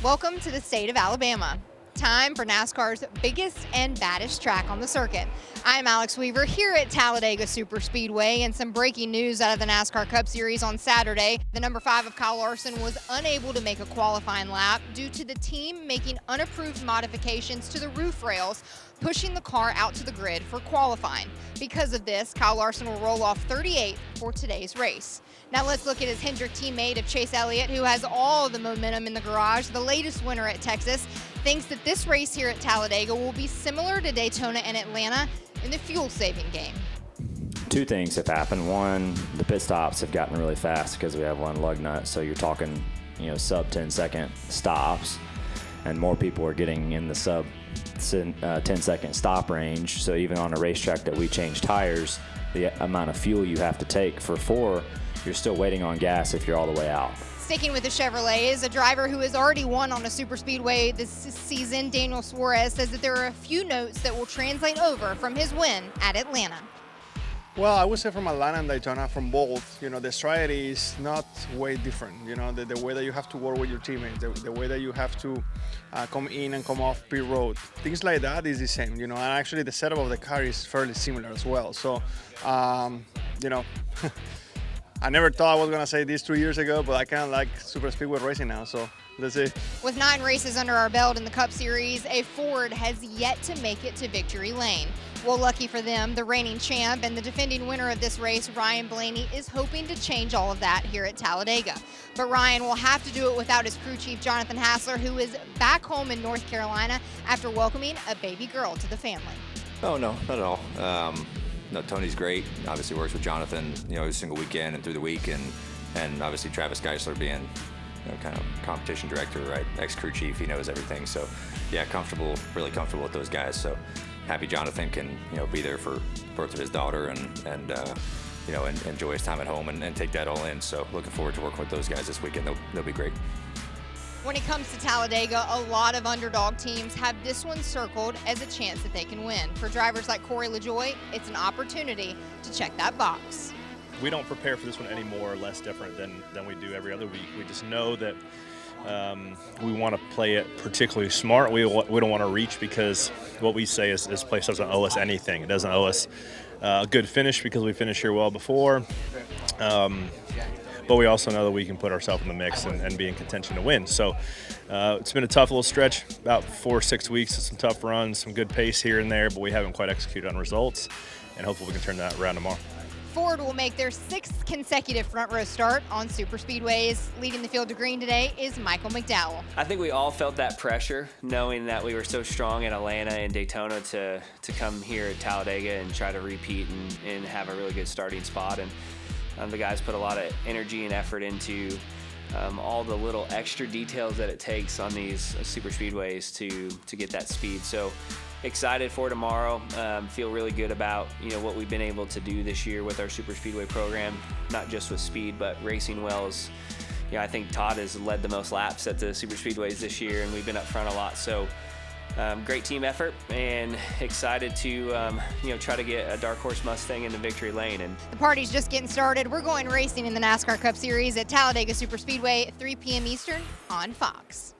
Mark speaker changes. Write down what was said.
Speaker 1: Welcome to the state of Alabama. Time for NASCAR's biggest and baddest track on the circuit. I'm Alex Weaver here at Talladega Superspeedway, and some breaking news out of the NASCAR Cup Series on Saturday. The number 5 of Kyle Larson was unable to make a qualifying lap due to the team making unapproved modifications to the roof rails, pushing the car out to the grid for qualifying. Because of this, Kyle Larson will roll off 38th for today's race. Now let's look at his Hendrick teammate of Chase Elliott, who has all the momentum in the garage. The latest winner at Texas thinks that this race here at Talladega will be similar to Daytona and Atlanta in the fuel-saving game.
Speaker 2: Two things have happened. One, the pit stops have gotten really fast because we have one lug nut, so you're talking, sub 10-second stops, and more people are getting in the sub 10-second stop range. So even on a racetrack that we change tires, the amount of fuel you have to take for 4, you're still waiting on gas if you're all the way out.
Speaker 1: Sticking with the Chevrolet is a driver who has already won on a superspeedway this season. Daniel Suárez says that there are a few notes that will translate over from his win at Atlanta.
Speaker 3: Well, I would say from Atlanta and Daytona, from both, the strategy is not way different. The way that you have to work with your teammates, the way that you have to come in and come off pit road, things like that is the same, and actually the setup of the car is fairly similar as well. So, I never thought I was going to say this 2 years ago, but I kind of like super speedway racing now, so let's see.
Speaker 1: With 9 races under our belt in the Cup Series, a Ford has yet to make it to victory lane. Well, lucky for them, the reigning champ and the defending winner of this race, Blaney, is hoping to change all of that here at Talladega. But Ryan will have to do it without his crew chief, Jonathan Hassler, who is back home in North Carolina after welcoming a baby girl to the family.
Speaker 4: Oh, no, not at all. No, Tony's great. Obviously works with Jonathan, every single weekend and through the week, and obviously Travis Geisler being, kind of competition director, right, ex-crew chief, he knows everything. So, yeah, really comfortable with those guys. So, happy Jonathan can, be there for birth of his daughter and enjoy his time at home and take that all in. So, looking forward to working with those guys this weekend. They'll be great.
Speaker 1: When it comes to Talladega, a lot of underdog teams have this one circled as a chance that they can win. For drivers like LaJoie, it's an opportunity to check that box.
Speaker 5: We don't prepare for this one any more or less different than we do every other week. We just know that we want to play it particularly smart. We don't want to reach, because what we say is this place doesn't owe us anything. It doesn't owe us a good finish because we finished here well before. But we also know that we can put ourselves in the mix and be in contention to win. So it's been a tough little stretch, about 4 or 6 weeks of some tough runs, some good pace here and there, but we haven't quite executed on results, and hopefully we can turn that around tomorrow.
Speaker 1: Ford will make their 6th consecutive front row start on superspeedways. Leading the field to green today is Michael McDowell.
Speaker 6: I think we all felt that pressure, knowing that we were so strong in Atlanta and Daytona to come here at Talladega and try to repeat and have a really good starting spot. And the guys put a lot of energy and effort into all the little extra details that it takes on these super speedways to get that speed. So excited for tomorrow. Feel really good about what we've been able to do this year with our super speedway program, not just with speed but racing wells. I think Todd has led the most laps at the super speedways this year, and we've been up front a lot. So great team effort, and excited to try to get a dark horse Mustang into victory lane. And
Speaker 1: the party's just getting started. We're going racing in the NASCAR Cup Series at Talladega Superspeedway at 3 p.m. Eastern on Fox.